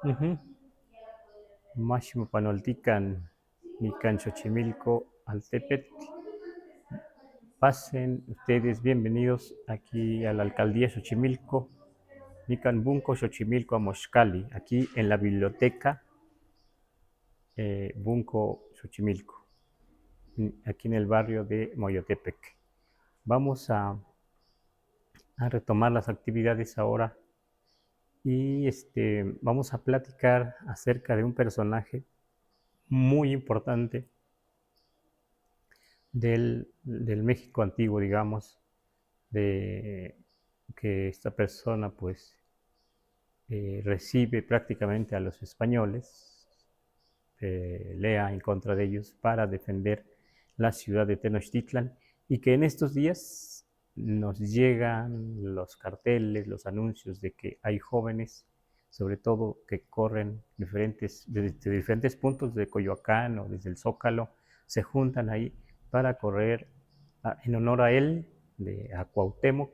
Ujú. Máximo panoltican, nican Xochimilco, Altepetl. Pasen ustedes bienvenidos aquí a la alcaldía Xochimilco, nican Bunko Xochimilco a Moxcali, aquí en la biblioteca Bunko Xochimilco, aquí en el barrio de Moyotepec. Vamos a retomar las actividades ahora y vamos a platicar acerca de un personaje muy importante del México antiguo, digamos, de que esta persona pues recibe prácticamente a los españoles, pelea en contra de ellos para defender la ciudad de Tenochtitlan, y que en estos días nos llegan los carteles, los anuncios de que hay jóvenes, sobre todo que corren desde diferentes puntos de Coyoacán o desde el Zócalo, se juntan ahí para correr en honor a él, a Cuauhtemoc,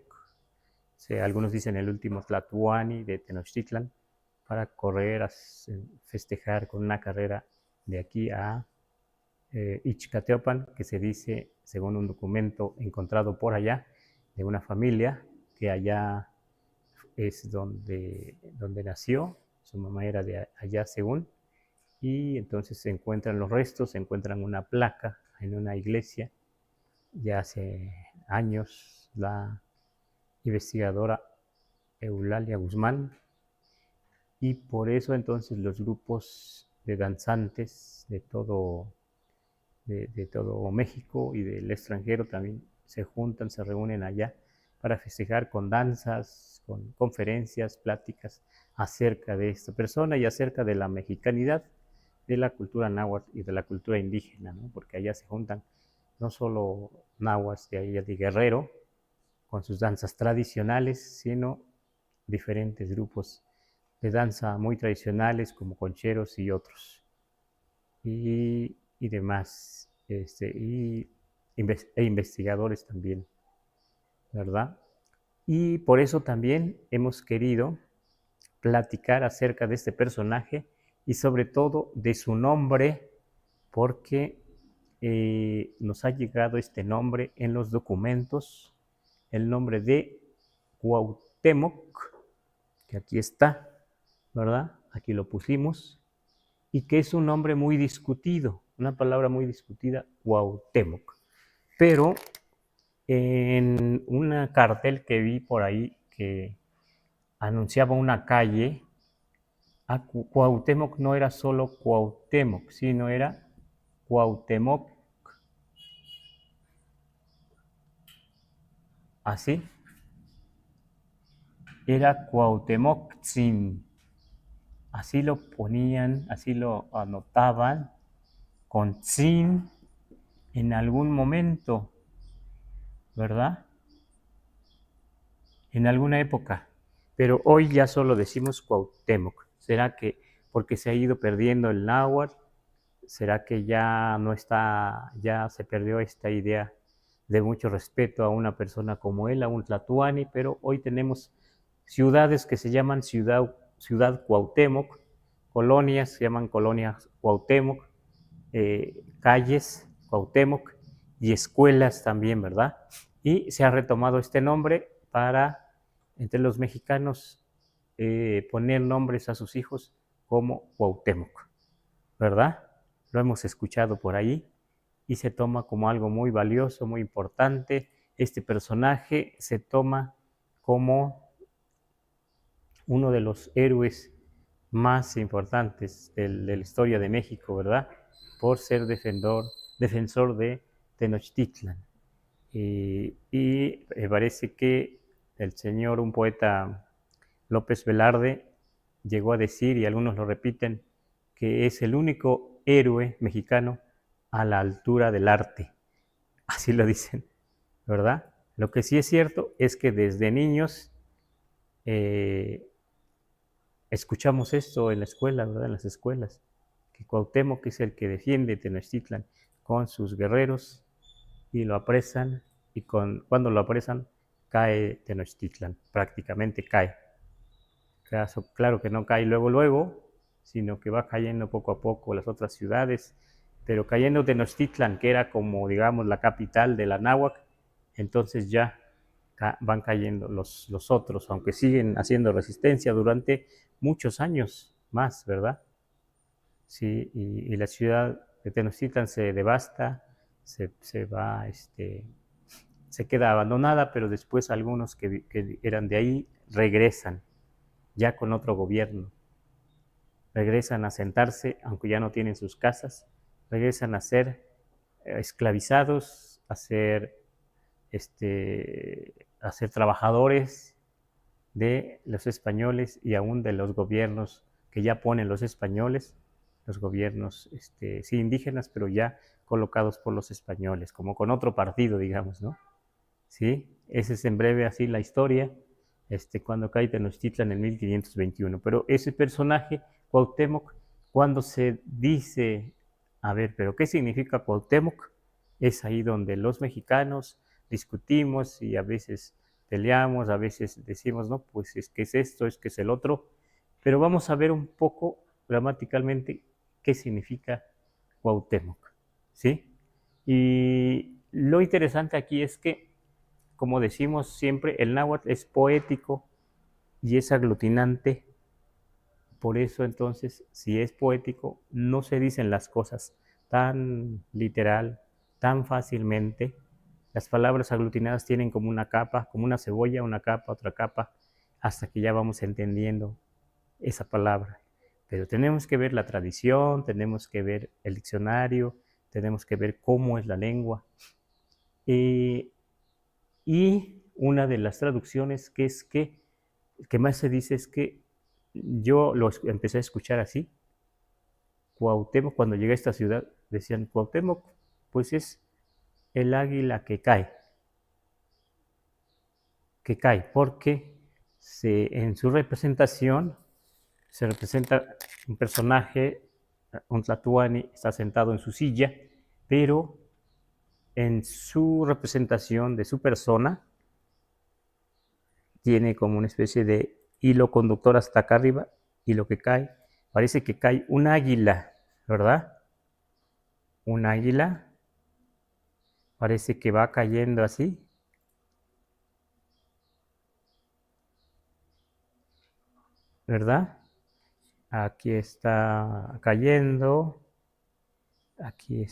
algunos dicen el último Tlatuani de Tenochtitlan, para correr, a festejar con una carrera de aquí a Ixcateopan, que se dice, según un documento encontrado por allá, de una familia que allá es donde nació, su mamá era de allá según, y entonces se encuentran los restos, se encuentran una placa en una iglesia, ya hace años la investigadora Eulalia Guzmán, y por eso entonces los grupos de danzantes de todo México y del extranjero también se juntan, se reúnen allá para festejar con danzas, con conferencias, pláticas acerca de esta persona y acerca de la mexicanidad, de la cultura náhuatl y de la cultura indígena, ¿no? Porque allá se juntan no solo náhuatl de allá de Guerrero, con sus danzas tradicionales, sino diferentes grupos de danza muy tradicionales como concheros y otros, y demás, e investigadores también, ¿verdad? Y por eso también hemos querido platicar acerca de este personaje y sobre todo de su nombre, porque nos ha llegado este nombre en los documentos, el nombre de Cuauhtemoc, que aquí está, ¿verdad? Aquí lo pusimos, y que es un nombre muy discutido, una palabra muy discutida, Cuauhtemoc. Pero en un cartel que vi por ahí que anunciaba una calle, Cuauhtemoc no era solo Cuauhtemoc, sino era Cuauhtemoc, así, era Cuauhtemoc-tzin, así lo ponían, así lo anotaban, con tzin en algún momento, ¿verdad? En alguna época, pero hoy ya solo decimos Cuauhtemoc. ¿Será que porque se ha ido perdiendo el náhuatl? ¿Será que ya no está, ya se perdió esta idea de mucho respeto a una persona como él, a un tlatoani? Pero hoy tenemos ciudades que se llaman ciudad Cuauhtemoc, colonias se llaman colonias Cuauhtemoc, calles Cuauhtemoc y escuelas también, ¿verdad? Y se ha retomado este nombre para, entre los mexicanos, poner nombres a sus hijos como Cuauhtemoc, ¿verdad? Lo hemos escuchado por ahí y se toma como algo muy valioso, muy importante. Este personaje se toma como uno de los héroes más importantes de la historia de México, ¿verdad? Por ser defensor de Tenochtitlan. Y parece que el señor, un poeta, López Velarde, llegó a decir, y algunos lo repiten, que es el único héroe mexicano a la altura del arte. Así lo dicen, ¿verdad? Lo que sí es cierto es que desde niños eh, escuchamos esto en la escuela, ¿verdad? En las escuelas, que Cuauhtemoc es el que defiende Tenochtitlan con sus guerreros y lo apresan, y cuando lo apresan cae Tenochtitlan, prácticamente cae. Claro que no cae luego, sino que va cayendo poco a poco las otras ciudades, pero cayendo Tenochtitlan, que era como, digamos, la capital de la Náhuatl, entonces ya van cayendo los otros, aunque siguen haciendo resistencia durante muchos años más, ¿verdad? Sí, y la ciudad de Tenochtitlan se devasta, se va, se queda abandonada, pero después algunos que eran de ahí regresan, ya con otro gobierno. Regresan a sentarse, aunque ya no tienen sus casas, regresan a ser esclavizados, a ser trabajadores de los españoles y aún de los gobiernos que ya ponen los españoles, los gobiernos sí indígenas, pero ya colocados por los españoles, como con otro partido, digamos, ¿no? ¿Sí? Esa es en breve así la historia, cuando cae Tenochtitlan en 1521. Pero ese personaje, Cuauhtemoc, cuando se dice, a ver, pero ¿qué significa Cuauhtemoc? Es ahí donde los mexicanos discutimos y a veces peleamos, a veces decimos, no, pues es que es esto, es que es el otro, pero vamos a ver un poco gramaticalmente qué significa Cuauhtemoc, ¿sí? Y lo interesante aquí es que, como decimos siempre, el náhuatl es poético y es aglutinante. Por eso entonces, si es poético, no se dicen las cosas tan literal, tan fácilmente. Las palabras aglutinadas tienen como una capa, como una cebolla, una capa, otra capa, hasta que ya vamos entendiendo esa palabra. Pero tenemos que ver la tradición, tenemos que ver el diccionario, tenemos que ver cómo es la lengua. Y una de las traducciones que más se dice es que yo lo empecé a escuchar así. Cuauhtemoc, cuando llegué a esta ciudad, decían Cuauhtemoc, pues es el águila que cae, porque en su representación se representa un personaje, un tlatoani, está sentado en su silla, pero en su representación de su persona tiene como una especie de hilo conductor hasta acá arriba, y lo que cae, parece que cae un águila, ¿verdad? Un águila, parece que va cayendo así. ¿Verdad? Aquí está cayendo. Aquí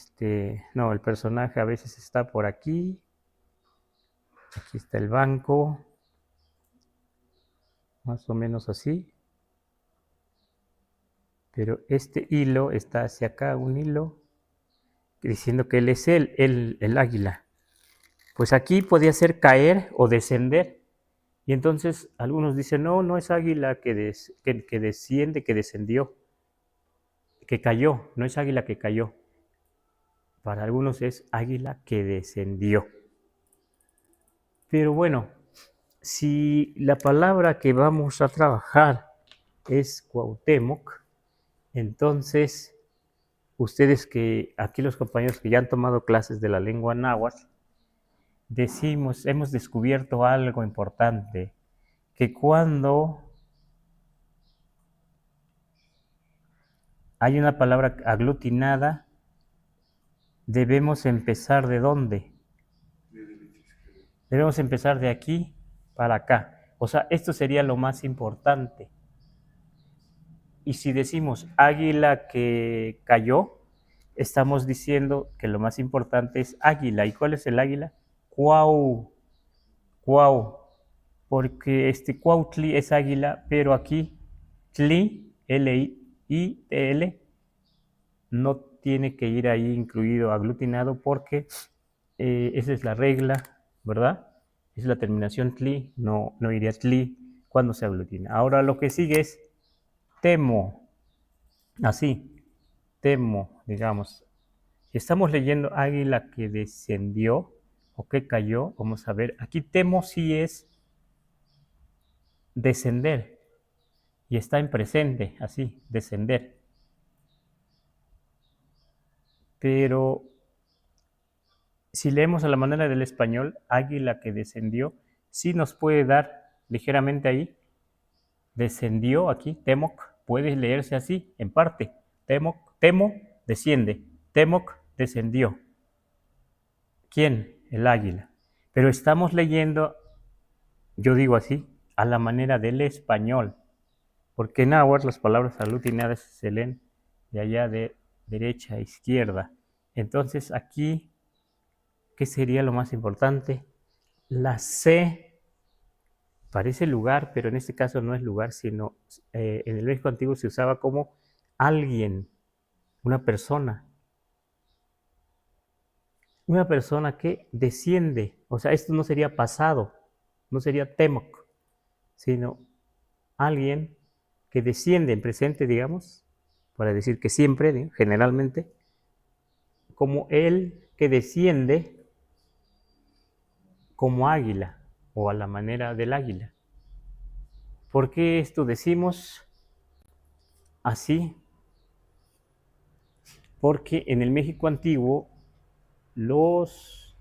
no, el personaje a veces está por aquí. Aquí está el banco. Más o menos así. Pero este hilo está hacia acá, un hilo, diciendo que él es el águila. Pues aquí podía ser caer o descender. Y entonces algunos dicen, no, no es águila que desciende, que descendió, que cayó, no es águila que cayó. Para algunos es águila que descendió. Pero bueno, si la palabra que vamos a trabajar es Cuauhtemoc, entonces ustedes que, aquí los compañeros que ya han tomado clases de la lengua náhuatl, hemos descubierto algo importante, que cuando hay una palabra aglutinada, debemos empezar ¿de dónde? Debemos empezar de aquí para acá. O sea, esto sería lo más importante. Y si decimos águila que cayó, estamos diciendo que lo más importante es águila. ¿Y cuál es el águila? Cuau. Cuau. Porque cuautli es águila, pero aquí tli, L-I-T-L, no tiene que ir ahí incluido aglutinado porque esa es la regla, ¿verdad? Es la terminación tli, no iría tli cuando se aglutina. Ahora lo que sigue es temo, así, temo, digamos. Si estamos leyendo águila que descendió o que cayó, vamos a ver, aquí temo sí es descender y está en presente, así, descender. Pero si leemos a la manera del español, águila que descendió, sí nos puede dar ligeramente ahí, descendió aquí, temoc, puede leerse así, en parte. Temo, desciende. Temoc, descendió. ¿Quién? El águila. Pero estamos leyendo, yo digo así, a la manera del español. Porque en náhuatl las palabras aglutinadas se leen de allá de derecha a izquierda. Entonces aquí, ¿qué sería lo más importante? La C parece lugar, pero en este caso no es lugar, sino en el México antiguo se usaba como alguien, una persona. Una persona que desciende. O sea, esto no sería pasado, no sería temoc, sino alguien que desciende en presente, digamos, para decir que siempre, generalmente, como el que desciende como águila o a la manera del águila. ¿Por qué esto decimos así? Porque en el México antiguo las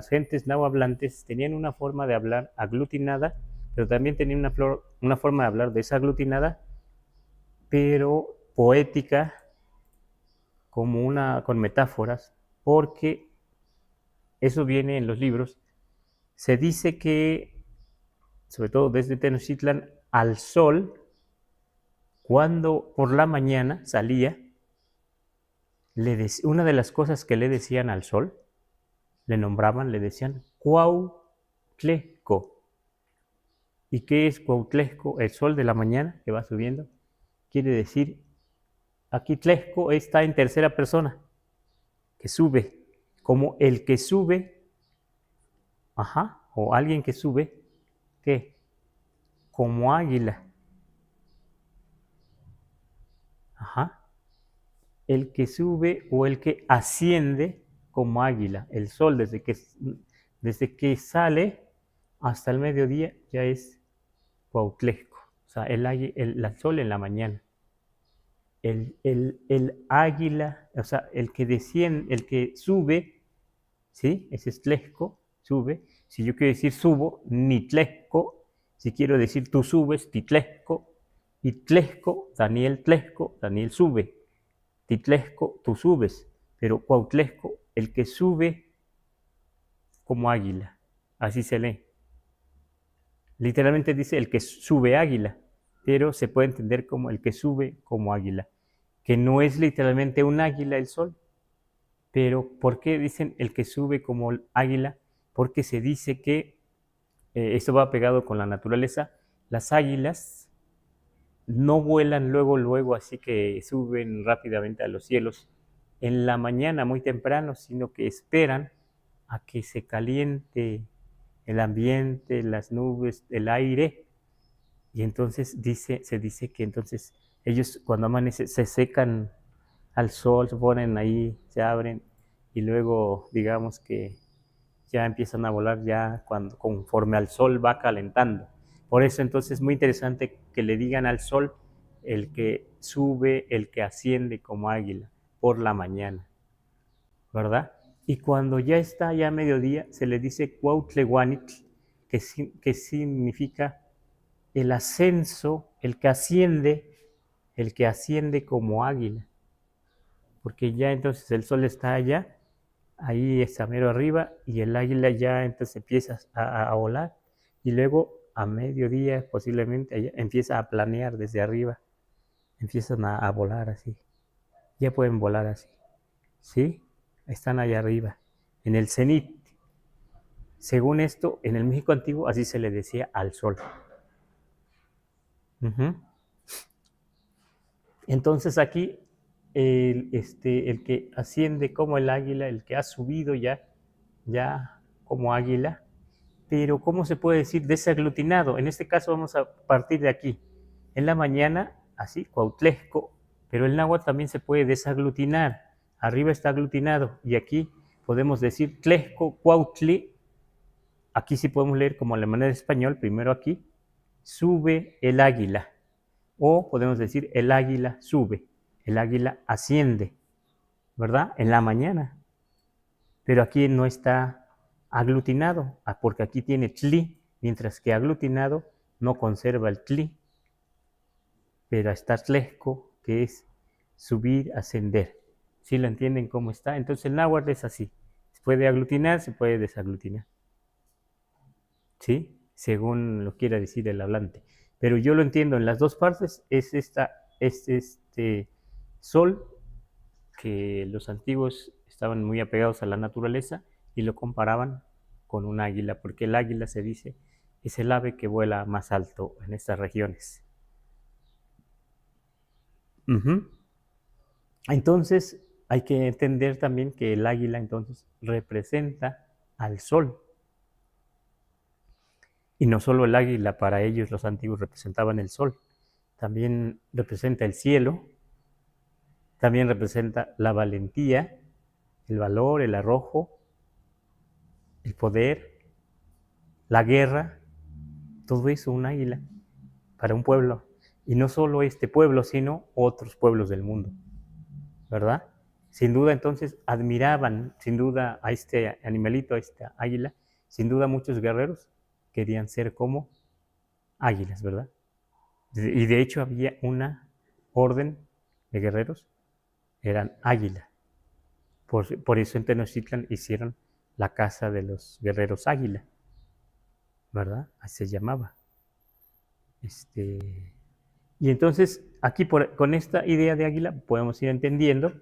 gentes nahuablantes tenían una forma de hablar aglutinada, pero también tenían una forma de hablar desaglutinada, pero poética, con metáforas, porque eso viene en los libros. Se dice que, sobre todo desde Tenochtitlan, al sol, cuando por la mañana salía, una de las cosas que le decían al sol, le nombraban, le decían Cuauhtemoc. ¿Y qué es Cuauhtemoc? El sol de la mañana que va subiendo. Quiere decir, aquí Tlesco está en tercera persona, que sube, como el que sube, o alguien que sube, ¿qué? Como águila. El que sube o el que asciende como águila. El sol desde que sale hasta el mediodía ya es Cuauhtemoc. O sea, el sol en la mañana. El águila, o sea, el que desciende, el que sube, ¿sí? Ese es Tlesco, sube. Si yo quiero decir subo, ni Tlesco. Si quiero decir tú subes, Titlesco. Y Tlesco, Daniel sube. Titlesco, tú subes. Pero Cuauhtemoc, el que sube como águila. Así se lee. Literalmente dice el que sube águila, pero se puede entender como el que sube como águila, que no es literalmente un águila el sol. Pero ¿por qué dicen el que sube como águila? Porque se dice que, esto va pegado con la naturaleza, las águilas no vuelan luego, así que suben rápidamente a los cielos en la mañana muy temprano, sino que esperan a que se caliente el ambiente, las nubes, el aire, y entonces se dice que entonces ellos cuando amanece se secan al sol, se ponen ahí, se abren, y luego digamos que ya empiezan a volar ya conforme al sol va calentando. Por eso entonces es muy interesante que le digan al sol el que sube, el que asciende como águila por la mañana, ¿verdad? Y cuando ya está ya mediodía, se le dice Cuauhtlehuanitl, que significa el ascenso, el que asciende como águila. Porque ya entonces el sol está allá, ahí está mero arriba, y el águila ya entonces empieza a volar, y luego a mediodía posiblemente allá, empieza a planear desde arriba, empiezan a volar así, ya pueden volar así, ¿sí? Están allá arriba, en el cenit. Según esto, en el México antiguo así se le decía al sol. Entonces aquí el que asciende como el águila, el que ha subido ya como águila, pero ¿cómo se puede decir desaglutinado? En este caso vamos a partir de aquí. En la mañana, así, Cuauhtemoc, pero el náhuatl también se puede desaglutinar. Arriba está aglutinado y aquí podemos decir Tlesco, Cuautli. Aquí sí podemos leer como la manera de español, primero aquí, sube el águila. O podemos decir el águila sube, el águila asciende, ¿verdad? En la mañana. Pero aquí no está aglutinado, porque aquí tiene tli, mientras que aglutinado no conserva el tli, pero está tlesco, que es subir, ascender. ¿Sí lo entienden cómo está? Entonces el náhuatl es así. Se puede aglutinar, se puede desaglutinar. ¿Sí? Según lo quiera decir el hablante. Pero yo lo entiendo en las dos partes, es este sol, que los antiguos estaban muy apegados a la naturaleza y lo comparaban con un águila, porque el águila, se dice, es el ave que vuela más alto en estas regiones. Entonces, hay que entender también que el águila entonces representa al sol. Y no solo el águila, para ellos los antiguos representaban el sol, también representa el cielo, también representa la valentía, el valor, el arrojo, el poder, la guerra, todo eso un águila para un pueblo. Y no solo este pueblo, sino otros pueblos del mundo, ¿verdad? Sin duda entonces admiraban, sin duda, a este animalito, a esta águila, sin duda muchos guerreros querían ser como águilas, ¿verdad? Y de hecho había una orden de guerreros, eran águila. Por eso en Tenochtitlan hicieron la casa de los guerreros águila, ¿verdad? Así se llamaba. Y entonces aquí con esta idea de águila podemos ir entendiendo,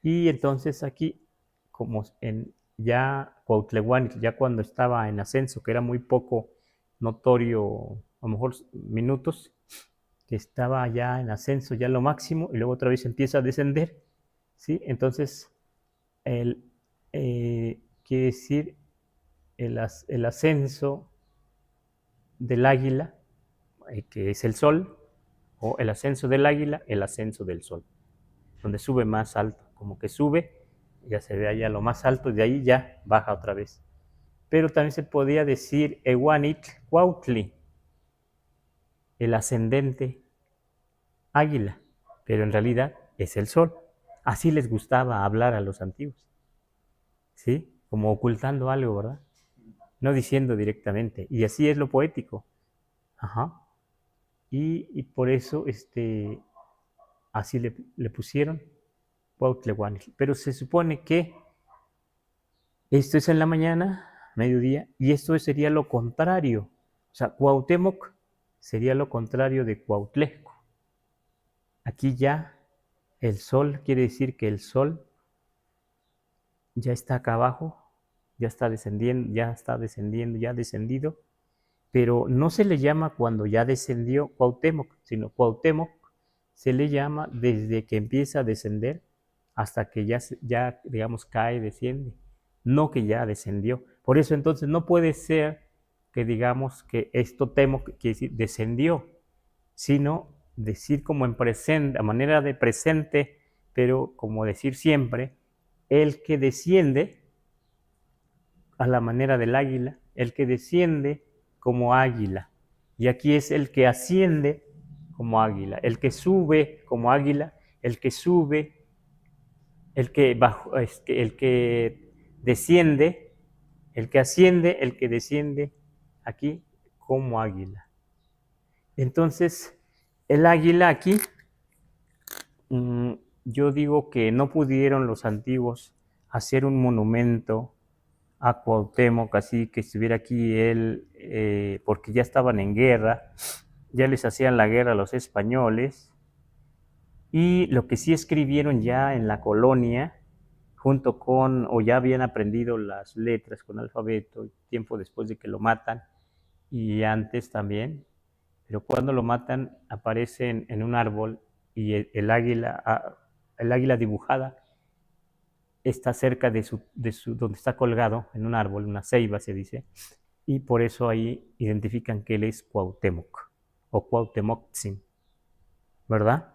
y entonces aquí, como en ya Cuauhtemoc, ya cuando estaba en ascenso, que era muy poco notorio, a lo mejor minutos, que estaba ya en ascenso, ya lo máximo, y luego otra vez empieza a descender, ¿sí? Entonces, quiere decir el ascenso del águila, que es el sol, o el ascenso del águila, el ascenso del sol, donde sube más alto, como que sube, ya se ve allá lo más alto, y de ahí ya baja otra vez. Pero también se podía decir Ewanit Cuautli, el ascendente águila, pero en realidad es el sol. Así les gustaba hablar a los antiguos, ¿sí? Como ocultando algo, ¿verdad? No diciendo directamente. Y así es lo poético. Ajá. Y por eso así le pusieron Cuauhtemoc. Pero se supone que esto es en la mañana, mediodía, y esto sería lo contrario. O sea, Cuauhtemoc sería lo contrario de Cuauhtleco. Aquí ya el sol quiere decir que el sol ya está acá abajo, ya está descendiendo, ya ha descendido, pero no se le llama cuando ya descendió Cuauhtemoc, sino Cuauhtemoc se le llama desde que empieza a descender hasta que ya digamos, cae, desciende, no que ya descendió. Por eso entonces no puede ser que digamos que esto Temoc quiere decir descendió, sino decir como en presente, a manera de presente, pero como decir siempre, el que desciende a la manera del águila, el que desciende como águila. Y aquí es el que asciende como águila, el que sube como águila, el que sube, el que desciende, el que asciende, el que desciende aquí como águila. Entonces, el águila aquí, yo digo que no pudieron los antiguos hacer un monumento a Cuauhtemoc, así que estuviera aquí él, porque ya estaban en guerra, ya les hacían la guerra a los españoles, y lo que sí escribieron ya en la colonia, junto con, o ya habían aprendido las letras con alfabeto, tiempo después de que lo matan, y antes también, pero cuando lo matan aparece en un árbol, y el águila dibujada está cerca de donde está colgado, en un árbol, una ceiba se dice, y por eso ahí identifican que él es Cuauhtemoc, o Cuauhtemoczin, ¿verdad?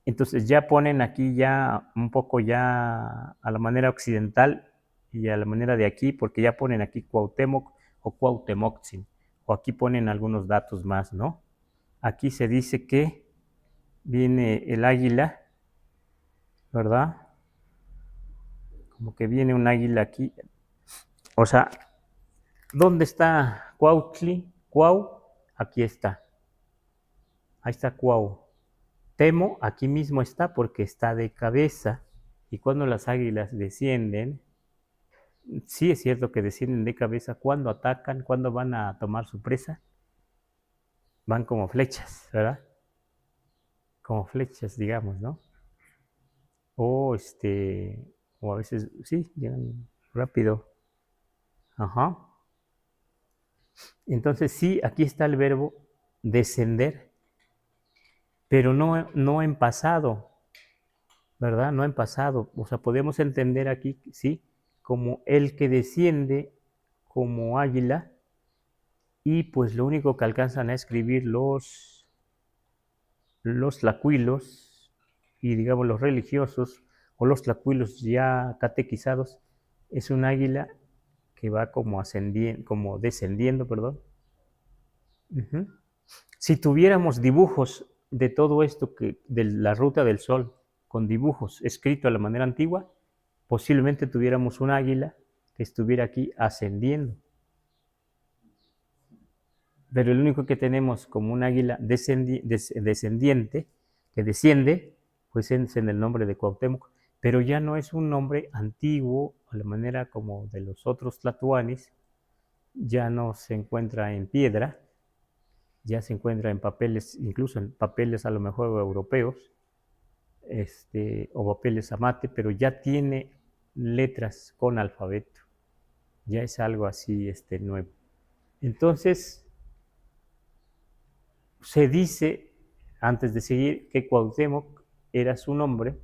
Entonces ya ponen aquí ya un poco ya a la manera occidental y a la manera de aquí, porque ya ponen aquí Cuauhtemoc o Cuauhtemoczin, o aquí ponen algunos datos más, ¿no? Aquí se dice que viene el águila, ¿verdad? Como que viene un águila aquí. O sea, ¿dónde está Cuautli? Cuau, aquí está. Ahí está Cuauhtemoc, aquí mismo está porque está de cabeza. Y cuando las águilas descienden, sí es cierto que descienden de cabeza. Cuando atacan, cuando van a tomar su presa, van como flechas, ¿verdad? Como flechas, digamos, ¿no? O o a veces, sí, llegan rápido. Ajá. Entonces sí, aquí está el verbo descender, pero no en pasado, ¿verdad? No en pasado. O sea, podemos entender aquí, sí, como el que desciende como águila, y pues lo único que alcanzan a escribir los tlacuilos y digamos los religiosos o los tlacuilos ya catequizados es un águila que va como ascendiendo, como descendiendo, perdón. Uh-huh. Si tuviéramos dibujos de todo esto, de la ruta del sol, con dibujos escritos a la manera antigua, posiblemente tuviéramos un águila que estuviera aquí ascendiendo. Pero el único que tenemos como un águila descendiente, que desciende, pues es en el nombre de Cuauhtemoc. Pero ya no es un nombre antiguo, a la manera como de los otros tlatoanis, ya no se encuentra en piedra, ya se encuentra en papeles, incluso en papeles a lo mejor europeos, o papeles a mate, pero ya tiene letras con alfabeto, ya es algo así nuevo. Entonces, se dice, antes de seguir, que Cuauhtemoc era su nombre,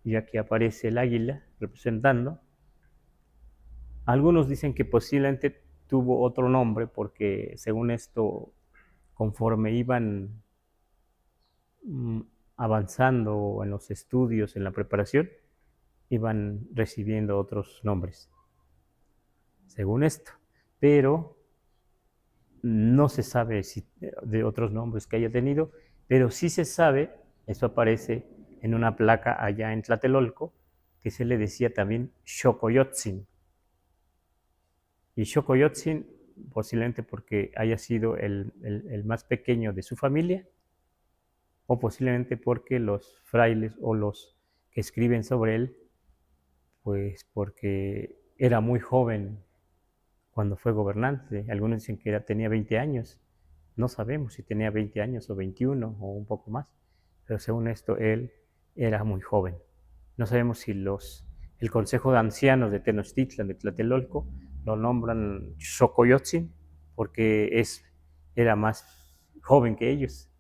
y aquí aparece el águila representando. Algunos dicen que posiblemente tuvo otro nombre porque según esto, conforme iban avanzando en los estudios, en la preparación, iban recibiendo otros nombres, según esto. Pero no se sabe si de otros nombres que haya tenido, pero sí se sabe, eso aparece en una placa allá en Tlatelolco, que se le decía también Xocoyotzin. Y Xocoyotzin, posiblemente porque haya sido el más pequeño de su familia, o posiblemente porque los frailes o los que escriben sobre él, pues porque era muy joven cuando fue gobernante. Algunos dicen que tenía 20 años. No sabemos si tenía 20 años o 21 o un poco más, pero según esto él era muy joven. No sabemos si el Consejo de Ancianos de Tenochtitlan, de Tlatelolco, lo nombran Xocoyotzin porque era más joven que ellos,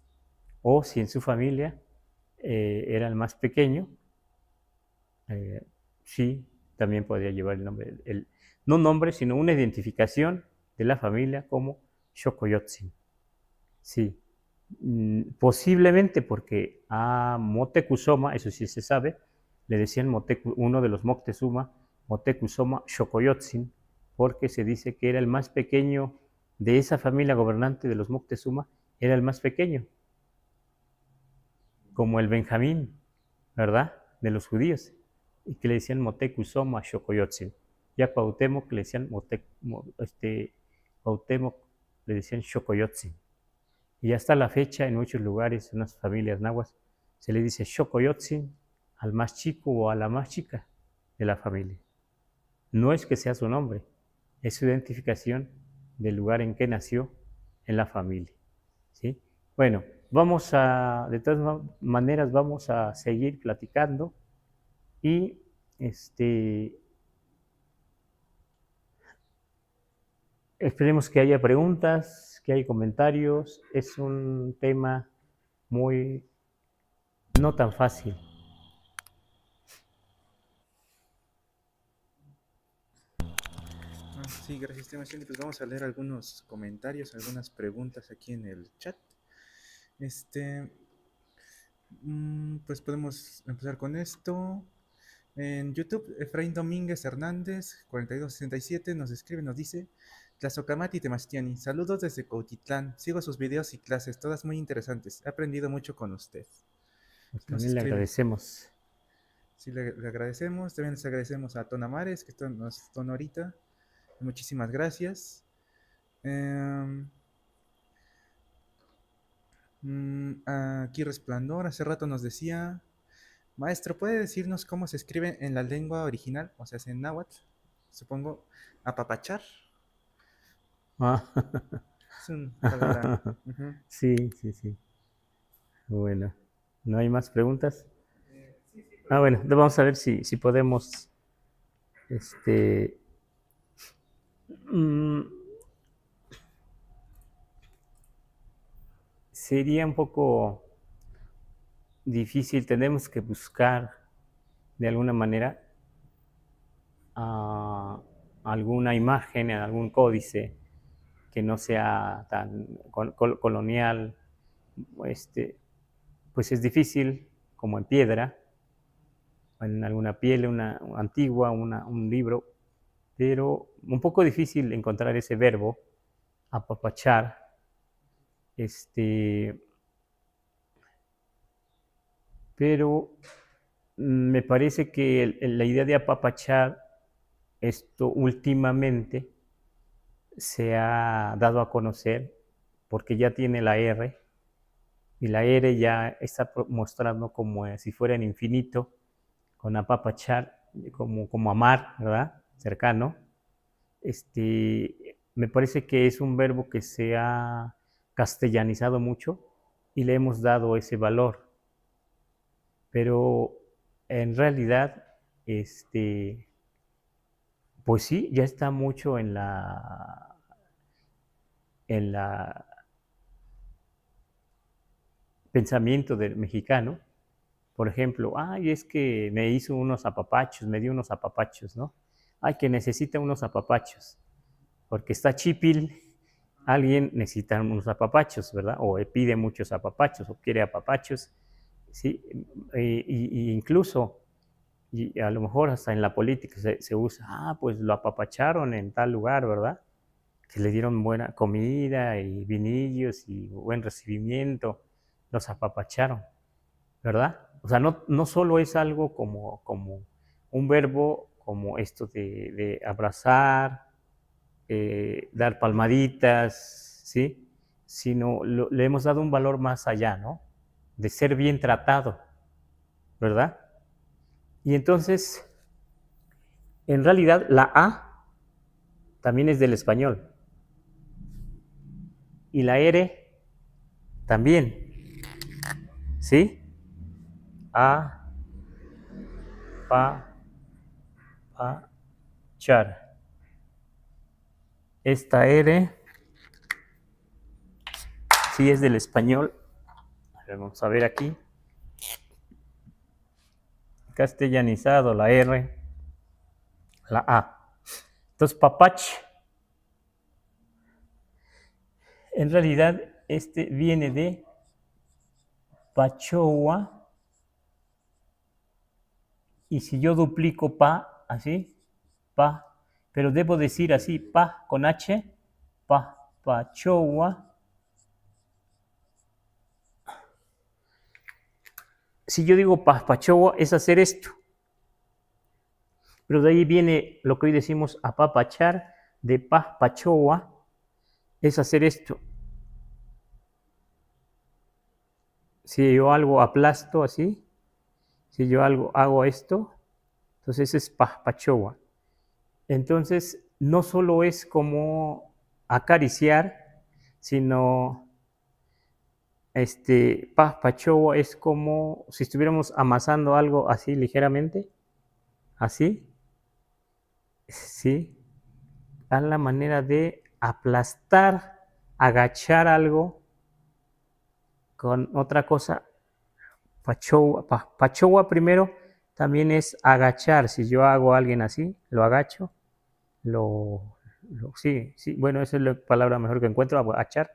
o si en su familia era el más pequeño, sí, también podría llevar el nombre, no nombre, sino una identificación de la familia como Xocoyotzin. Sí, posiblemente porque a Moctezuma, eso sí se sabe, le decían uno de los Moctezuma, Moctezuma Xocoyotzin, porque se dice que era el más pequeño de esa familia gobernante de los Moctezuma, era el más pequeño, como el Benjamín, ¿verdad? De los judíos, y que le decían Moctezuma Xocoyotzin. Y a Cuauhtemoc le decían Cuauhtemoc le decían Xocoyotzin. Y hasta la fecha, en muchos lugares, en unas familias nahuas, se le dice Xocoyotzin al más chico o a la más chica de la familia. No es que sea su nombre, es su identificación del lugar en que nació en la familia. ¿Sí? Bueno, de todas maneras, vamos a seguir platicando y esperemos que haya preguntas, que haya comentarios. Es un tema muy no tan fácil. Sí, gracias, Cindy. Pues vamos a leer algunos comentarios, algunas preguntas aquí en el chat. Pues podemos empezar con esto. En YouTube, Efraín Domínguez Hernández, 4267, nos escribe, nos dice: Tlazocamati Temastiani, saludos desde Cuautitlán. Sigo sus videos y clases, todas muy interesantes. He aprendido mucho con usted. Pues Nos también le escribe. agradecemos. Sí, le agradecemos. También les agradecemos a Tona Mares, que nos está ahorita. Muchísimas gracias. Aquí Resplandor hace rato nos decía, maestro, ¿puede decirnos cómo se escribe en la lengua original? O sea, es en náhuatl, supongo, apapachar. Ah, Es una palabra. Ujú. sí, sí, sí. Bueno, ¿no hay más preguntas? Bueno, vamos a ver si podemos, este, mm, sería un poco difícil, tenemos que buscar de alguna manera alguna imagen en algún códice que no sea tan colonial, pues es difícil como en piedra, en alguna piel una antigua, un libro, pero un poco difícil encontrar ese verbo, apapachar, pero me parece que la idea de apapachar, esto últimamente se ha dado a conocer porque ya tiene la R, y la R ya está mostrando como si fuera en infinito, con apapachar, como amar, ¿verdad? Cercano. Me parece que es un verbo que se ha castellanizado mucho y le hemos dado ese valor, pero en realidad, pues sí, ya está mucho en la pensamiento del mexicano. Por ejemplo, ay, es que me hizo unos apapachos, me dio unos apapachos, ¿no? Ay, que necesita unos apapachos, porque está chipil, alguien necesita unos apapachos, ¿verdad? O pide muchos apapachos, o quiere apapachos, ¿sí? Y incluso, y a lo mejor hasta en la política se usa, pues lo apapacharon en tal lugar, ¿verdad? Que le dieron buena comida y vinillos y buen recibimiento, los apapacharon, ¿verdad? O sea, no solo es algo como un verbo, como esto de abrazar, dar palmaditas, ¿sí? Sino le hemos dado un valor más allá, ¿no? De ser bien tratado, ¿verdad? Y entonces, en realidad, la A también es del español. Y la R también, ¿sí? A, pa, pa, char. Esta R sí es del español. Vamos a ver aquí. Castellanizado la R, la A. Entonces, papach, en realidad, viene de pachoa, y si yo duplico pa, así, pa, pero debo decir así, pa con H, pa, pachoa. Si yo digo pa, pachoa, es hacer esto. Pero de ahí viene lo que hoy decimos apapachar, de pa, pachoa, es hacer esto. Si yo algo aplasto así, si yo hago esto, entonces es pachoa. Entonces, no solo es como acariciar, sino pachoa es como si estuviéramos amasando algo así ligeramente, así, sí, a la manera de aplastar, agachar algo con otra cosa. Pachoa primero también es agachar. Si yo hago a alguien así, lo agacho, sí, sí, bueno, esa es la palabra mejor que encuentro, agachar,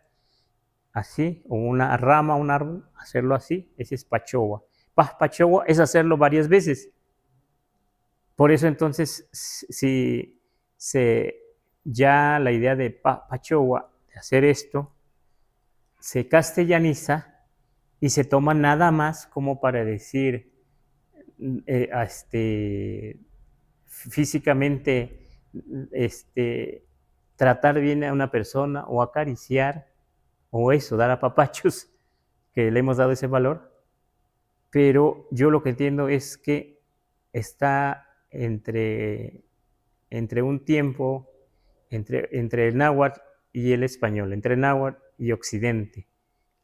así, o una rama, un árbol, hacerlo así, ese es pachoa. Pachoa es hacerlo varias veces. Por eso entonces, si ya la idea de pachoa, de hacer esto, se castellaniza y se toma nada más como para decir, físicamente, tratar bien a una persona o acariciar o eso, dar apapachos, que le hemos dado ese valor, pero yo lo que entiendo es que está entre un tiempo, entre el náhuatl y el español, entre náhuatl y occidente.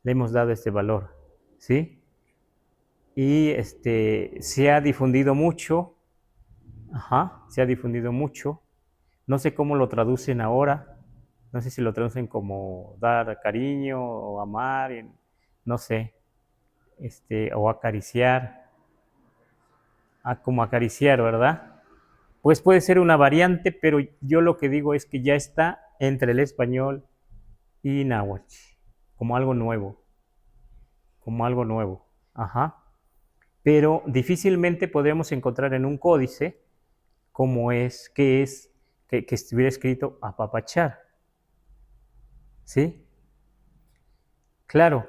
Le hemos dado este valor, ¿sí? Y se ha difundido mucho, se ha difundido mucho. No sé cómo lo traducen ahora, no sé si lo traducen como dar cariño o amar, no sé, o acariciar, como acariciar, ¿verdad? Pues puede ser una variante, pero yo lo que digo es que ya está entre el español y náhuatl, como algo nuevo, como algo nuevo. Ajá. Pero difícilmente podremos encontrar en un códice como que estuviera escrito apapachar, ¿sí? Claro.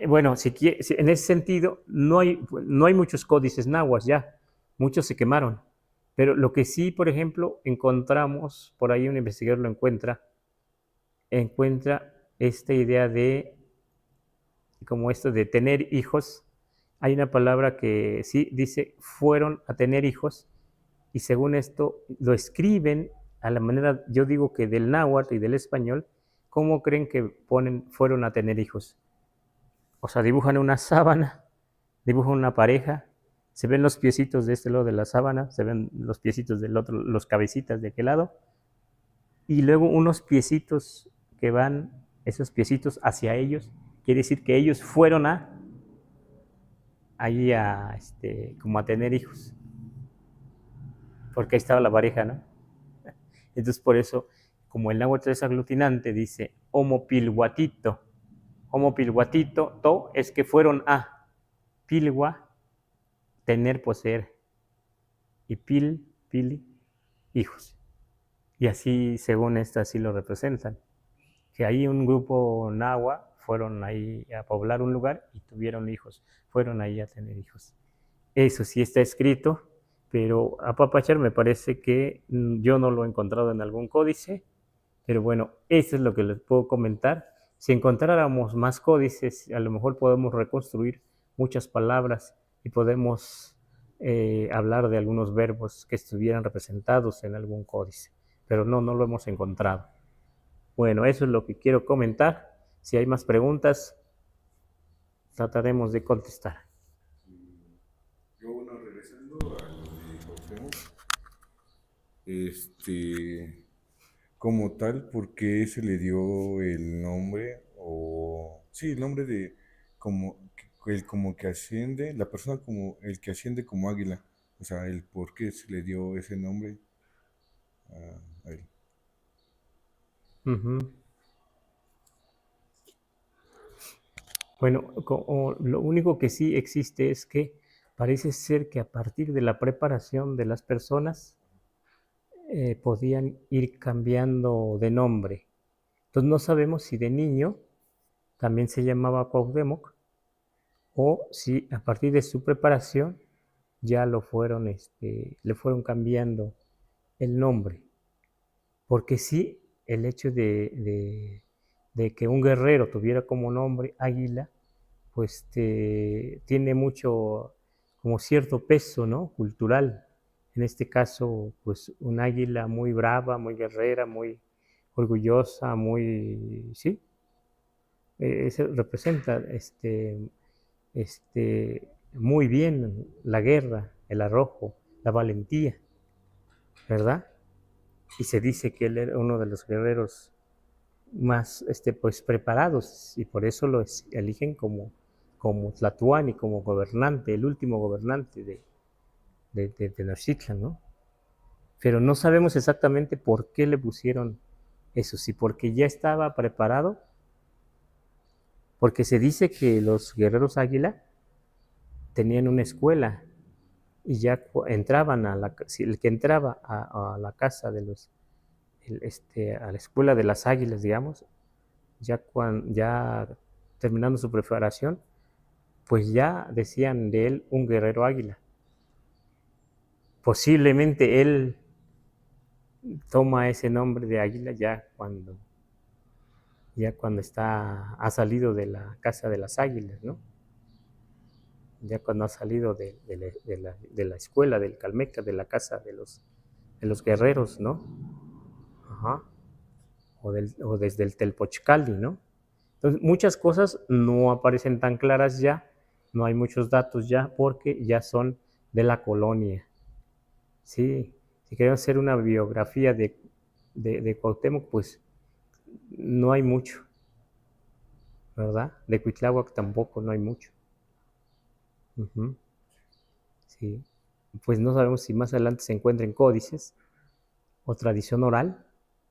Bueno, en ese sentido, no hay muchos códices náhuatl ya, muchos se quemaron. Pero lo que sí, por ejemplo, encontramos, por ahí un investigador lo encuentra esta idea de, como esto de tener hijos. Hay una palabra que sí dice, fueron a tener hijos, y según esto lo escriben a la manera, yo digo que del náhuatl y del español. ¿Cómo creen que ponen fueron a tener hijos? O sea, dibujan una sábana, dibujan una pareja, se ven los piecitos de este lado de la sábana, se ven los piecitos del otro, los cabecitas de aquel lado, y luego unos piecitos que van, esos piecitos hacia ellos, quiere decir que ellos fueron allí como a tener hijos, porque ahí estaba la pareja, ¿no? Entonces por eso, como el náhuatl es aglutinante, dice homopilguatito. Homopilguatito, to, es que fueron a pilgua, tener, poseer, y pili, hijos. Y así, según esta, así lo representan. Que ahí un grupo nahua fueron ahí a poblar un lugar y tuvieron hijos, fueron ahí a tener hijos. Eso sí está escrito, pero apapachar me parece que yo no lo he encontrado en algún códice, pero bueno, eso es lo que les puedo comentar. Si encontráramos más códices, a lo mejor podemos reconstruir muchas palabras y podemos hablar de algunos verbos que estuvieran representados en algún códice, pero no lo hemos encontrado. Bueno, eso es lo que quiero comentar. Si hay más preguntas, trataremos de contestar. Yo, bueno, regresando a lo de Cuauhtemoc, como tal, ¿por qué se le dio el nombre? O, sí, el nombre de como que asciende, la persona como el que asciende como águila. O sea, el por qué se le dio ese nombre a él. Uh-huh. Bueno, lo único que sí existe es que parece ser que a partir de la preparación de las personas podían ir cambiando de nombre. Entonces no sabemos si de niño también se llamaba Cuauhtemoc o si a partir de su preparación ya le fueron cambiando el nombre. Porque sí, el hecho de que un guerrero tuviera como nombre Águila, pues tiene mucho, como cierto peso, ¿no? Cultural. En este caso, pues un águila muy brava, muy guerrera, muy orgullosa, sí, eso representa muy bien la guerra, el arrojo, la valentía, ¿verdad? Y se dice que él era uno de los guerreros más pues preparados, y por eso lo eligen como Tlatuani, como gobernante, el último gobernante de Tenochtitlan, ¿no? Pero no sabemos exactamente por qué le pusieron eso, si porque ya estaba preparado, porque se dice que los guerreros águila tenían una escuela y ya entraban si el que entraba a la casa de a la escuela de las águilas, digamos, ya terminando su preparación, pues ya decían de él un guerrero águila. Posiblemente él toma ese nombre de águila ya ya cuando ha salido de la casa de las águilas, ¿no? Ya cuando ha salido de la escuela del Calmeca, de la casa de los guerreros, ¿no? Ajá. O desde el Telpochcali, ¿no? Entonces, muchas cosas no aparecen tan claras ya, no hay muchos datos ya, porque ya son de la colonia. Sí, si queremos hacer una biografía de Cuauhtemoc, pues no hay mucho, ¿verdad? De Cuitláhuac tampoco no hay mucho. Ujú, sí, pues no sabemos si más adelante se encuentren códices o tradición oral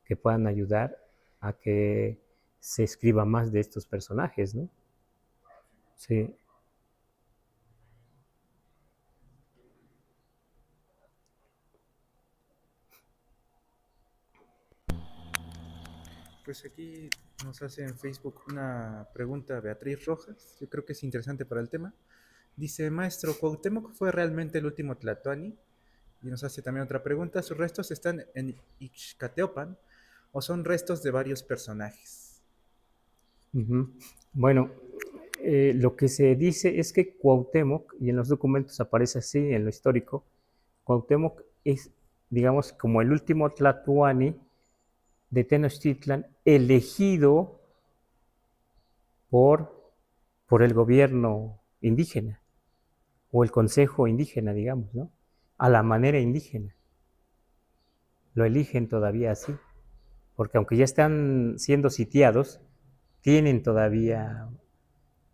que puedan ayudar a que se escriba más de estos personajes, ¿no? Sí. Pues aquí nos hace en Facebook una pregunta Beatriz Rojas. Yo creo que es interesante para el tema. Dice, maestro, ¿Cuauhtemoc fue realmente el último tlatoani? Y nos hace también otra pregunta. ¿Sus restos están en Ixcateopan o son restos de varios personajes? Ujú. Bueno, lo que se dice es que Cuauhtemoc, y en los documentos aparece así, en lo histórico, Cuauhtemoc es, digamos, como el último tlatoani de Tenochtitlan elegido por, por el gobierno indígena o el consejo indígena, digamos, ¿no? A la manera indígena. Lo eligen todavía así, porque aunque ya están siendo sitiados, tienen todavía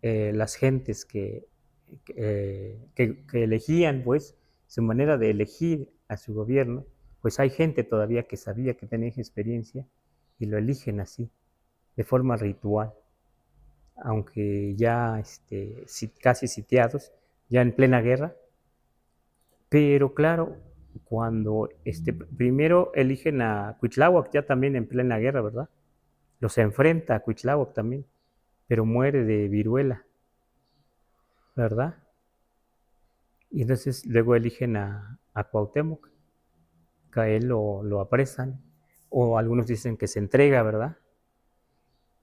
las gentes que elegían, pues, su manera de elegir a su gobierno, pues hay gente todavía que sabía que tenía experiencia y lo eligen así, de forma ritual, aunque ya casi sitiados, ya en plena guerra, pero claro, cuando primero eligen a Cuitláhuac, ya también en plena guerra, ¿verdad? Los enfrenta a Cuitláhuac también, pero muere de viruela, ¿verdad? Y entonces luego eligen a Cuauhtemoc, que a él lo apresan, o algunos dicen que se entrega, ¿verdad?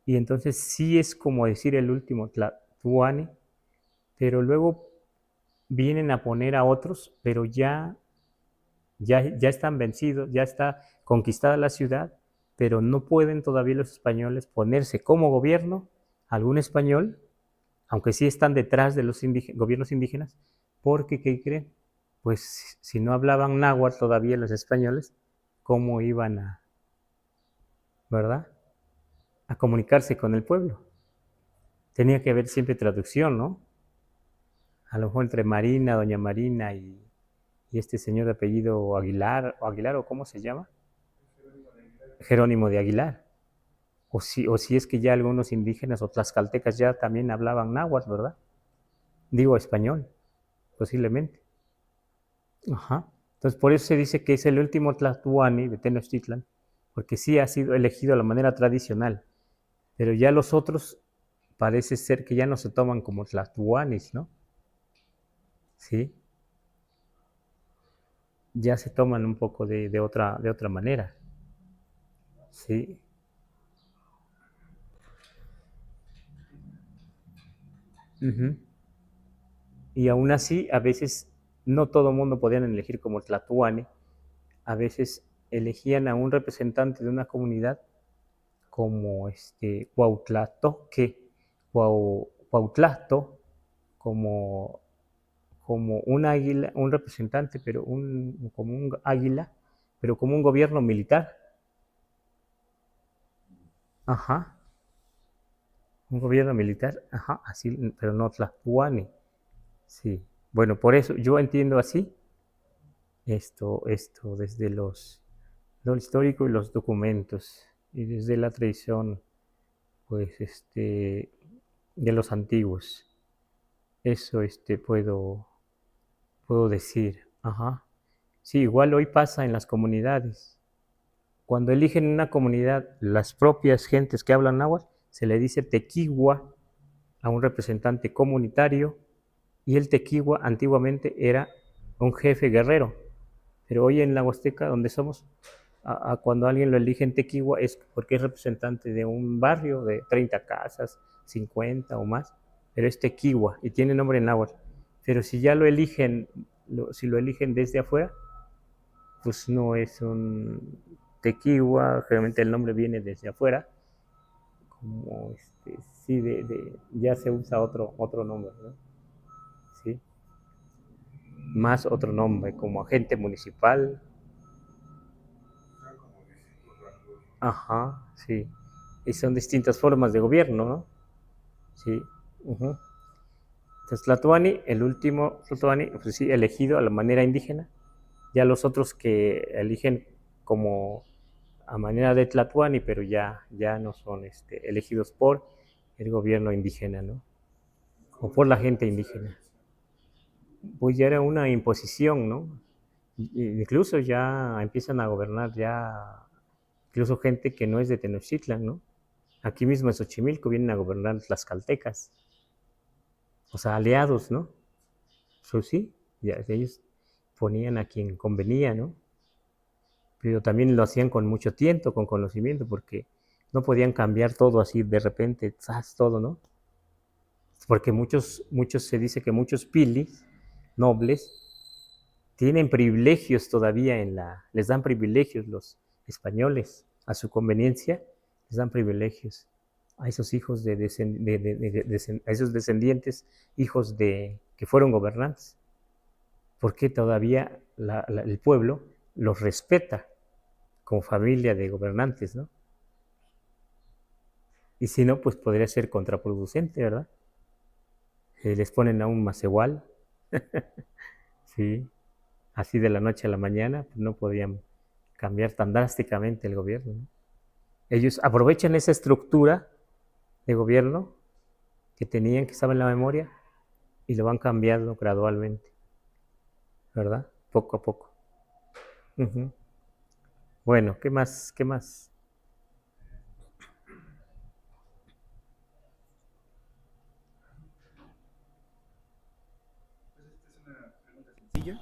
Y entonces sí es como decir el último Tlatuani, pero luego vienen a poner a otros, pero ya están vencidos, ya está conquistada la ciudad, pero no pueden todavía los españoles ponerse como gobierno algún español, aunque sí están detrás de los gobiernos indígenas, porque, ¿qué creen? Pues si no hablaban náhuatl todavía los españoles, ¿cómo iban verdad? A comunicarse con el pueblo? Tenía que haber siempre traducción, ¿no? A lo mejor entre Marina, doña Marina y este señor de apellido Aguilar, o ¿cómo se llama? Jerónimo de Aguilar. O si es que ya algunos indígenas o tlaxcaltecas ya también hablaban náhuatl, ¿verdad? Digo español, posiblemente. Ajá. Entonces, por eso se dice que es el último tlatoani de Tenochtitlan, porque sí ha sido elegido a la manera tradicional, pero ya los otros parece ser que ya no se toman como tlatoanis, ¿no? Sí, ya se toman un poco de otra manera. Sí. Ujú. Y aún así, a veces no todo el mundo podían elegir como tlatoani, a veces elegían a un representante de una comunidad como Cuauhtlato, Cuautlato, como, como un águila, un representante, pero como un águila, pero como un gobierno militar. Ajá, un gobierno militar, ajá, así, pero no Tlatuani. Sí, bueno, por eso yo entiendo así esto desde lo histórico y los documentos, y desde la tradición, pues, de los antiguos. Eso, puedo decir, ajá. Sí, igual hoy pasa en las comunidades. Cuando eligen una comunidad las propias gentes que hablan náhuatl, se le dice tequigua a un representante comunitario, y el tequigua antiguamente era un jefe guerrero, pero hoy en la Huasteca, donde somos, a cuando alguien lo elige en Tequigua es porque es representante de un barrio de 30 casas, 50 o más, pero es Tequigua y tiene nombre en náhuatl. Pero si ya lo eligen, si lo eligen desde afuera, pues no es un Tequigua, generalmente el nombre viene desde afuera, como sí, ya se usa otro nombre, ¿no? Sí, más otro nombre, como agente municipal. Ajá, sí. Y son distintas formas de gobierno, ¿no? Sí. Uh-huh. Entonces, Tlatoani, el último Tlatoani, pues sí, elegido a la manera indígena. Ya los otros que eligen como a manera de Tlatoani, pero ya no son elegidos por el gobierno indígena, ¿no? O por la gente indígena. Pues ya era una imposición, ¿no? Incluso ya empiezan a gobernar ya, incluso gente que no es de Tenochtitlan, ¿no? Aquí mismo en Xochimilco vienen a gobernar las caltecas, o sea, aliados, ¿no? Pues sí, ya ellos ponían a quien convenía, ¿no? Pero también lo hacían con mucho tiento, con conocimiento, porque no podían cambiar todo así de repente, ¡zas! Todo, ¿no? Porque muchos se dice que muchos pilis, nobles, tienen privilegios todavía les dan privilegios los españoles, a su conveniencia, les dan privilegios a esos hijos a esos descendientes, hijos que fueron gobernantes, porque todavía el pueblo los respeta como familia de gobernantes, ¿no? Y si no, pues podría ser contraproducente, ¿verdad? Les ponen a un macehual, sí, así de la noche a la mañana, pues no podían cambiar tan drásticamente el gobierno, ¿no? Ellos aprovechan esa estructura de gobierno que tenían, que estaba en la memoria, y lo van cambiando gradualmente, ¿verdad? Poco a poco. Uh-huh. Bueno, ¿qué más? ¿Qué más? Sencilla.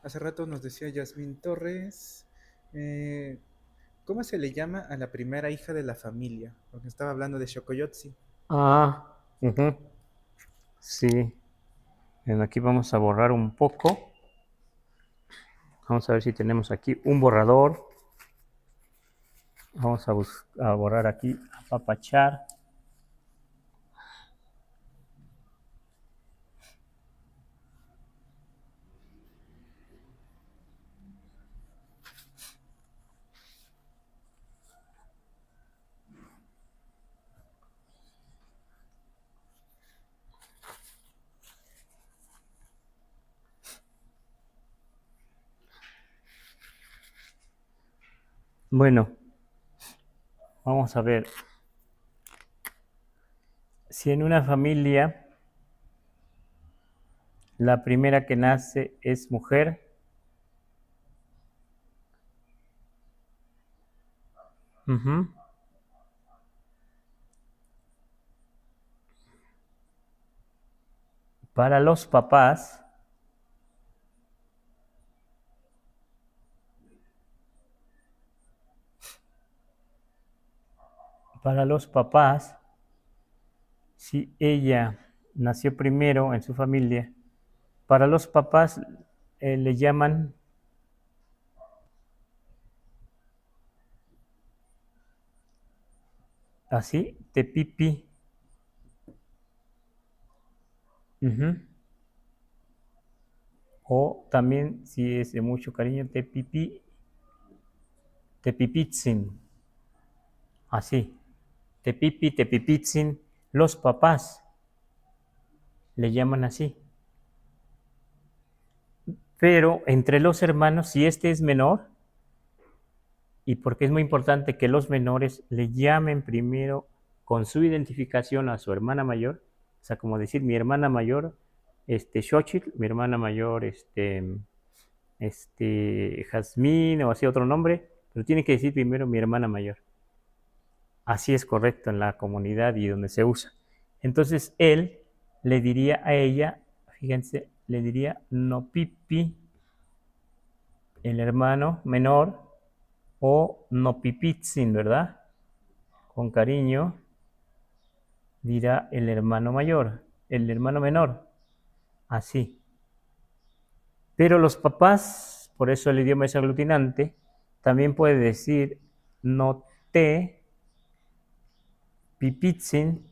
Hace rato nos decía Yasmín Torres, eh, ¿cómo se le llama a la primera hija de la familia? Porque estaba hablando de Xocoyotzi. Uh-huh. Sí. Bueno, aquí vamos a borrar un poco. Vamos a ver si tenemos aquí un borrador. Vamos a borrar aquí, apapachar. Bueno, vamos a ver. Si en una familia la primera que nace es mujer, uh-huh, para los papás, si ella nació primero en su familia, para los papás le llaman así, tepipi. Uh-huh. O también, si es de mucho cariño, tepipi, tepipitzin. Así, tepipi, tepipitzin. Los papás le llaman así. Pero entre los hermanos, si este es menor, y porque es muy importante que los menores le llamen primero con su identificación a su hermana mayor, o sea, como decir mi hermana mayor, Xochitl, mi hermana mayor, Jazmín, o así otro nombre, pero tiene que decir primero mi hermana mayor. Así es correcto en la comunidad y donde se usa. Entonces él le diría a ella, fíjense, le diría no pipi, el hermano menor, o no pipitzin, ¿verdad? Con cariño dirá el hermano mayor, el hermano menor, así. Pero los papás, por eso el idioma es aglutinante, también puede decir no te pipitzin,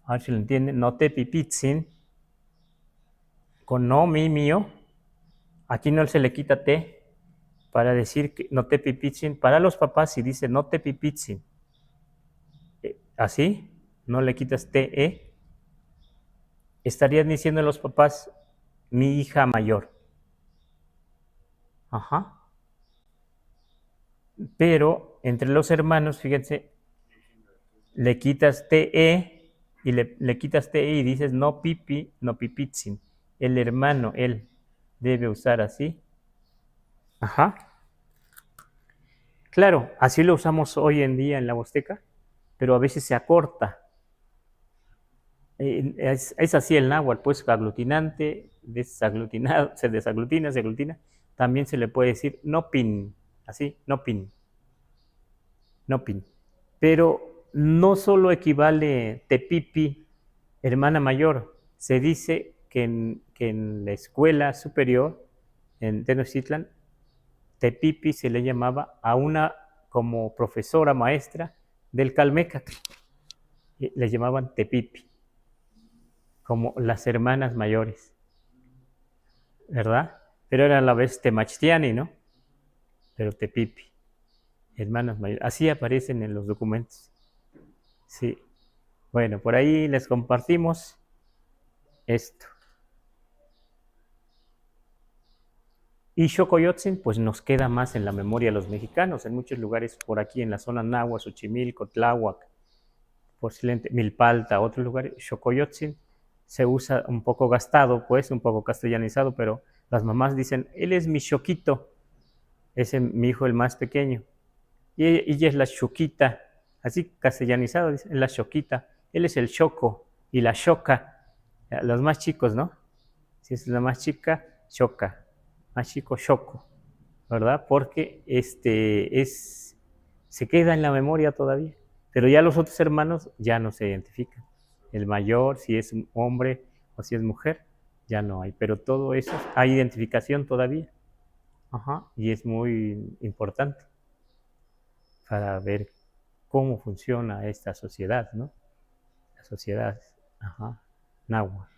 a ver si lo entienden, no te pipitzin, con no mi mío, aquí no se le quita te, para decir que no te pipitzin, para los papás si dice no te pipitzin, así, no le quitas te, estarían diciendo los papás mi hija mayor. Ajá. Pero entre los hermanos, fíjense, le quitas te y le quitas te y dices no pipi, no pipitzin. El hermano, él, debe usar así. Ajá. Claro, así lo usamos hoy en día en la Huasteca, pero a veces se acorta. Es así el náhuatl, pues aglutinante, desaglutinado, se desaglutina, se aglutina. También se le puede decir no pin, así, no pin, no pin. Pero no solo equivale tepipi, hermana mayor, se dice que en la escuela superior, en Tenochtitlan, tepipi se le llamaba a una como profesora maestra del Calmécatl, le llamaban tepipi, como las hermanas mayores, ¿verdad? Pero era a la vez temachtiani, ¿no? Pero tepipi, hermanas mayores, así aparecen en los documentos. Sí. Bueno, por ahí les compartimos esto. Y Xocoyotzin, pues nos queda más en la memoria de los mexicanos, en muchos lugares por aquí, en la zona Náhuatl, Xochimilco, Tláhuac, posiblemente Milpalta, otros lugares, Xocoyotzin se usa un poco gastado, pues, un poco castellanizado, pero las mamás dicen, él es mi Xoquito, ese mi hijo el más pequeño, y ella es la Xoquita, así castellanizado, dicen, la Xoquita, él es el Xoco y la Xoca, los más chicos, ¿no? Si es la más chica, Xoca. Más chico, Xoco, ¿verdad? Porque se queda en la memoria todavía. Pero ya los otros hermanos ya no se identifican. El mayor, si es un hombre o si es mujer, ya no hay. Pero todo eso, hay identificación todavía. Ajá, y es muy importante para ver cómo funciona esta sociedad, ¿no? La sociedad, ajá, náhuatl.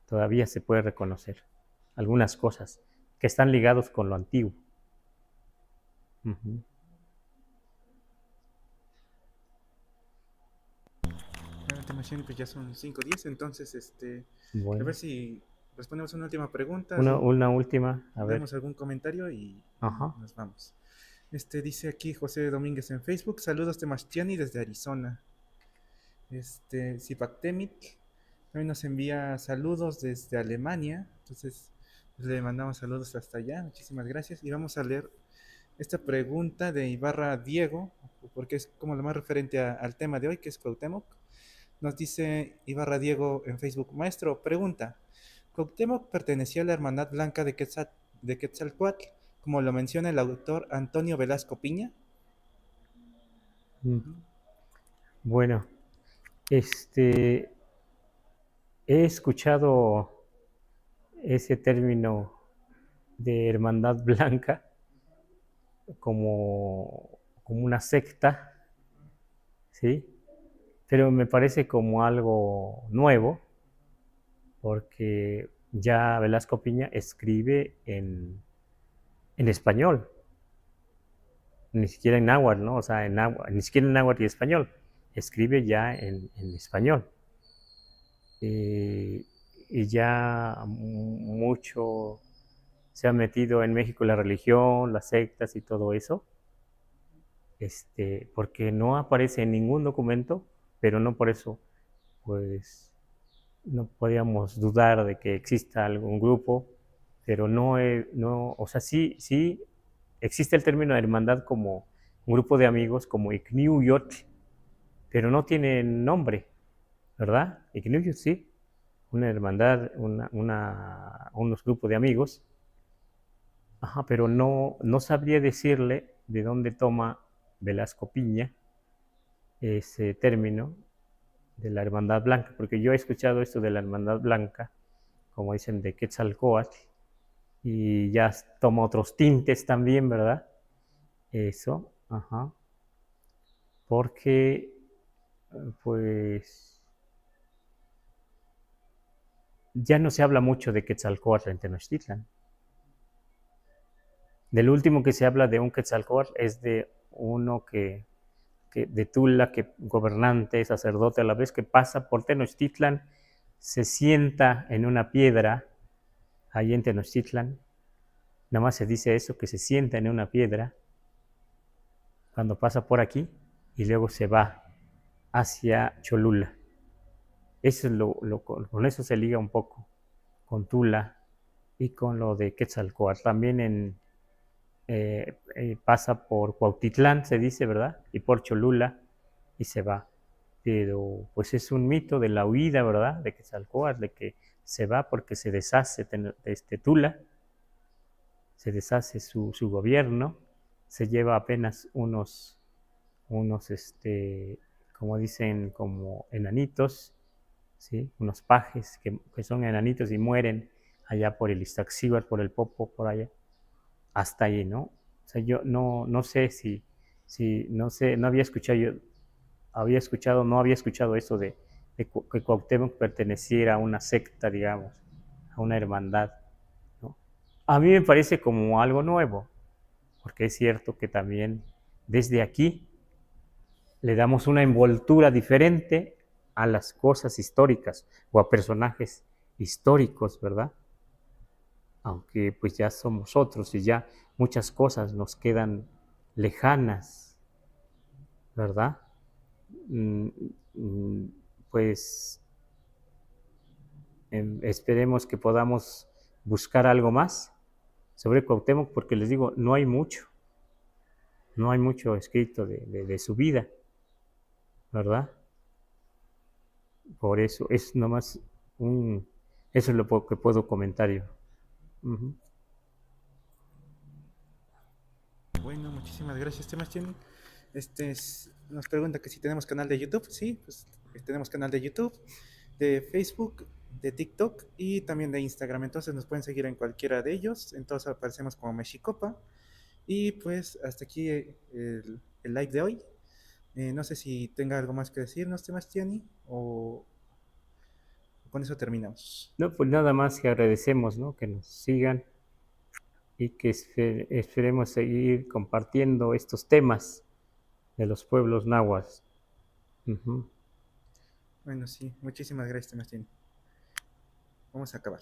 Todavía se puede reconocer algunas cosas que están ligados con lo antiguo. Uh-huh. Pues ya son 5:10, entonces Bueno. a ver si respondemos una última pregunta. Una última, a ver. Vemos algún comentario y Ajá. nos vamos. Dice aquí José Domínguez en Facebook, saludos de Mastiani desde Arizona. Zipactemic también nos envía saludos desde Alemania, entonces pues, le mandamos saludos hasta allá, muchísimas gracias. Y vamos a leer esta pregunta de Ibarra Diego, porque es como lo más referente al tema de hoy, que es Cuauhtemoc. Nos dice Ibarra Diego en Facebook, maestro, pregunta, ¿Cuauhtemoc pertenecía a la hermandad blanca de Quetzalcóatl, como lo menciona el autor Antonio Velasco Piña? Bueno, he escuchado ese término de hermandad blanca como una secta, ¿sí? Pero me parece como algo nuevo, porque ya Velasco Piña escribe en español, ni siquiera en náhuatl, ¿no? O sea, ni siquiera en náhuatl y español, escribe ya en español. Y ya mucho se ha metido en México la religión, las sectas y todo eso, porque no aparece en ningún documento, pero no por eso, pues, no podíamos dudar de que exista algún grupo, pero no, o sea, sí existe el término de hermandad como un grupo de amigos, como Icniuyot, pero no tiene nombre, ¿verdad? Icniuyot sí, una hermandad, unos grupos de amigos, pero no sabría decirle de dónde toma Velasco Piña ese término de la hermandad blanca, porque yo he escuchado esto de la hermandad blanca, como dicen, de Quetzalcóatl, y ya toma otros tintes también, ¿verdad? Eso, porque pues ya no se habla mucho de Quetzalcóatl en Tenochtitlan. Del último que se habla de un Quetzalcóatl es de uno que de Tula, que gobernante, sacerdote a la vez, que pasa por Tenochtitlan, se sienta en una piedra, ahí en Tenochtitlan, nada más se dice eso, que se sienta en una piedra, cuando pasa por aquí, y luego se va hacia Cholula. Eso es con eso se liga un poco, con Tula y con lo de Quetzalcóatl. También pasa por Cuautitlán, se dice, ¿verdad? Y por Cholula, y se va. Pero pues es un mito de la huida, ¿verdad? De Quetzalcóatl, de que se va porque se deshace Tula, se deshace su gobierno, se lleva apenas unos como dicen, como enanitos, ¿sí? Unos pajes que son enanitos y mueren allá por el Iztaccíhuatl, por el Popo, por allá. Hasta ahí, ¿no? O sea, yo no sé si no sé, no había escuchado, no había escuchado eso de que Cuauhtemoc perteneciera a una secta, digamos, a una hermandad, ¿no? A mí me parece como algo nuevo, porque es cierto que también desde aquí le damos una envoltura diferente a las cosas históricas o a personajes históricos, ¿verdad? Aunque pues ya somos otros y ya muchas cosas nos quedan lejanas, ¿verdad? Mm, mm, Pues esperemos que podamos buscar algo más sobre Cuauhtemoc, porque les digo, no hay mucho escrito de su vida, ¿verdad? Por eso es nomás eso es lo que puedo comentar yo. Ujú. Bueno, muchísimas gracias, Sebastián. Nos pregunta que si tenemos canal de YouTube. Sí, pues tenemos canal de YouTube, de Facebook, de TikTok y también de Instagram. Entonces nos pueden seguir en cualquiera de ellos. Entonces aparecemos como Mexicopa. Y pues hasta aquí el live de hoy. No sé si tenga algo más que decirnos, Sebastián, o con eso terminamos. No, pues nada más que agradecemos, ¿no? Que nos sigan y que esperemos seguir compartiendo estos temas de los pueblos nahuas. Ujú. Bueno, sí, muchísimas gracias, Sebastián. Vamos a acabar.